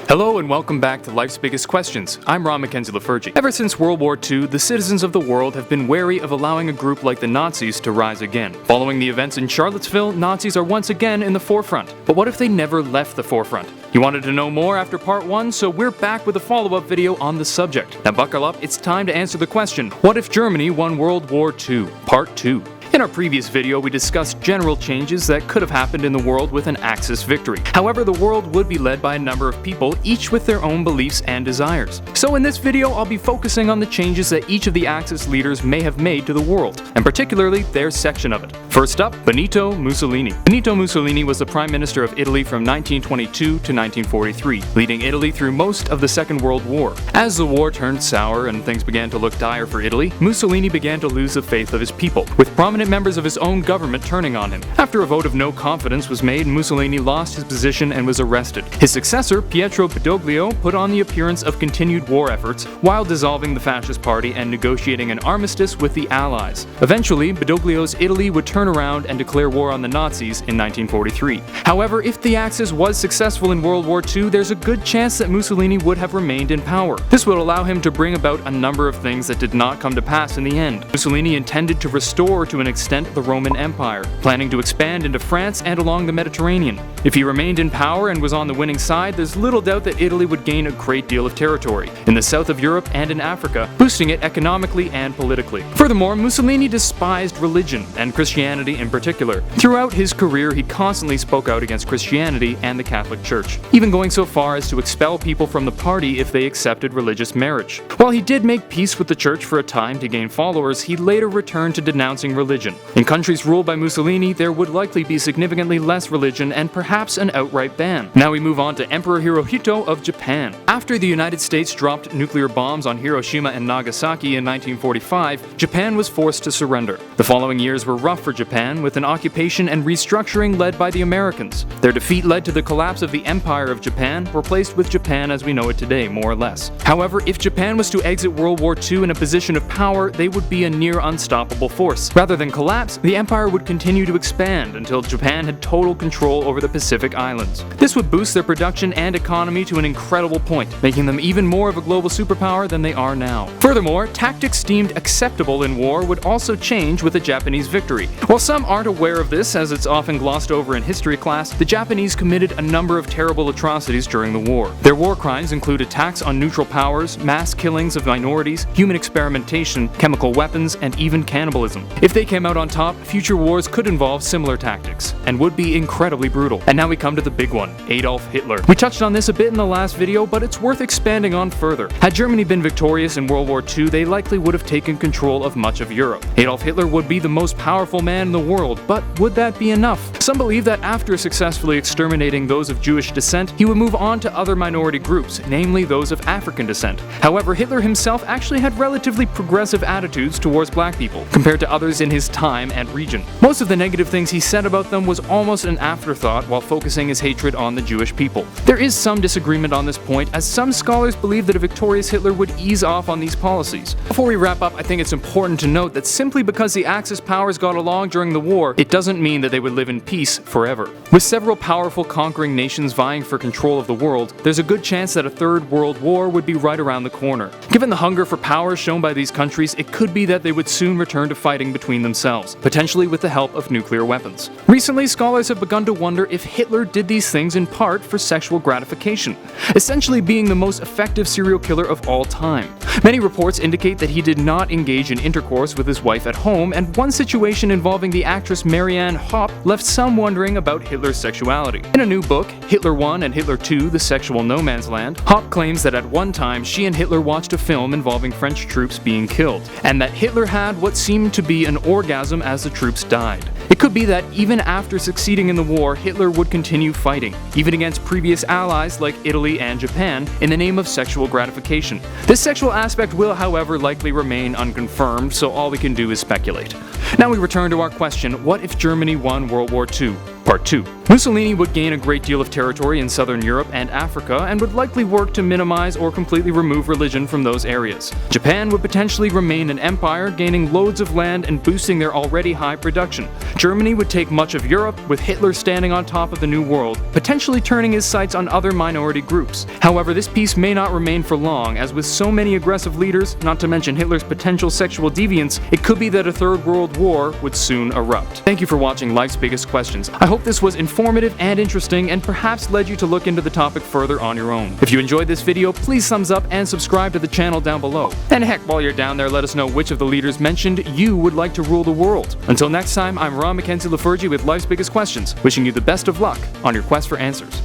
Hello and welcome back to Life's Biggest Questions. I'm Ron Mackenzie Lafergie. Ever since World War II, the citizens of the world have been wary of allowing a group like the Nazis to rise again. Following the events in Charlottesville, Nazis are once again in the forefront. But what if they never left the forefront? You wanted to know more after part 1, so we're back with a follow-up video on the subject. Now buckle up, it's time to answer the question, what if Germany won World War II? Part 2. In our previous video, we discussed general changes that could have happened in the world with an Axis victory. However, the world would be led by a number of people, each with their own beliefs and desires. So in this video, I'll be focusing on the changes that each of the Axis leaders may have made to the world, and particularly their section of it. First up, Benito Mussolini. Benito Mussolini was the Prime Minister of Italy from 1922 to 1943, leading Italy through most of the Second World War. As the war turned sour and things began to look dire for Italy, Mussolini began to lose the faith of his people, with prominent members of his own government turning on him. After a vote of no confidence was made, Mussolini lost his position and was arrested. His successor, Pietro Badoglio, put on the appearance of continued war efforts while dissolving the fascist party and negotiating an armistice with the Allies. Eventually, Badoglio's Italy would turn around and declare war on the Nazis in 1943. However, if the Axis was successful in World War II, there's a good chance that Mussolini would have remained in power. This would allow him to bring about a number of things that did not come to pass in the end. Mussolini intended to restore to an extent the Roman Empire, planning to expand into France and along the Mediterranean. If he remained in power and was on the winning side, there's little doubt that Italy would gain a great deal of territory in the south of Europe and in Africa, boosting it economically and politically. Furthermore, Mussolini despised religion, and Christianity in particular. Throughout his career, he constantly spoke out against Christianity and the Catholic Church, even going so far as to expel people from the party if they accepted religious marriage. While he did make peace with the church for a time to gain followers, he later returned to denouncing religion. In countries ruled by Mussolini, there would likely be significantly less religion and perhaps an outright ban. Now we move on to Emperor Hirohito of Japan. After the United States dropped nuclear bombs on Hiroshima and Nagasaki in 1945, Japan was forced to surrender. The following years were rough for Japan, with an occupation and restructuring led by the Americans. Their defeat led to the collapse of the Empire of Japan, replaced with Japan as we know it today, more or less. However, if Japan was to exit World War II in a position of power, they would be a near unstoppable force. Rather than collapse, the empire would continue to expand until Japan had total control over the Pacific Islands. This would boost their production and economy to an incredible point, making them even more of a global superpower than they are now. Furthermore, tactics deemed acceptable in war would also change with a Japanese victory. While some aren't aware of this, as it's often glossed over in history class, the Japanese committed a number of terrible atrocities during the war. Their war crimes include attacks on neutral powers, mass killings of minorities, human experimentation, chemical weapons, and even cannibalism. If they came out on top, future wars could involve similar tactics, and would be incredibly brutal. And now we come to the big one, Adolf Hitler. We touched on this a bit in the last video, but it's worth expanding on further. Had Germany been victorious in World War II, they likely would have taken control of much of Europe. Adolf Hitler would be the most powerful man in the world, but would that be enough? Some believe that after successfully exterminating those of Jewish descent, he would move on to other minority groups, namely those of African descent. However, Hitler himself actually had relatively progressive attitudes towards black people, compared to others in his time and region. Most of the negative things he said about them was almost an afterthought while focusing his hatred on the Jewish people. There is some disagreement on this point, as some scholars believe that a victorious Hitler would ease off on these policies. Before we wrap up, I think it's important to note that simply because the Axis powers got along during the war, it doesn't mean that they would live in peace forever. With several powerful conquering nations vying for control of the world, there's a good chance that a third world war would be right around the corner. Given the hunger for power shown by these countries, it could be that they would soon return to fighting between themselves, potentially with the help of nuclear weapons. Recently, scholars have begun to wonder if Hitler did these things in part for sexual gratification, essentially being the most effective serial killer of all time. Many reports indicate that he did not engage in intercourse with his wife at home, and one situation involving the actress Marianne Hoppe left some wondering about Hitler's sexuality. In a new book, Hitler I and Hitler II, The Sexual No Man's Land, Hoppe claims that at one time she and Hitler watched a film involving French troops being killed, and that Hitler had what seemed to be an orgasm as the troops died. It could be that even after succeeding in the war, Hitler would continue fighting, even against previous allies like Italy and Japan, in the name of sexual gratification. This sexual aspect will, however, likely remain unconfirmed, so all we can do is speculate. Now we return to our question, what if Germany won World War II? Part 2. Mussolini would gain a great deal of territory in southern Europe and Africa and would likely work to minimize or completely remove religion from those areas. Japan would potentially remain an empire, gaining loads of land and boosting their already high production. Germany would take much of Europe, with Hitler standing on top of the New World, potentially turning his sights on other minority groups. However, this peace may not remain for long, as with so many aggressive leaders, not to mention Hitler's potential sexual deviance, it could be that a third world war would soon erupt. Thank you for watching Life's Biggest Questions. I hope this was informative and interesting and perhaps led you to look into the topic further on your own. If you enjoyed this video, please thumbs up and subscribe to the channel down below. And heck, while you're down there, let us know which of the leaders mentioned you would like to rule the world. Until next time, I'm Ron Mackenzie Lafergie with Life's Biggest Questions, wishing you the best of luck on your quest for answers.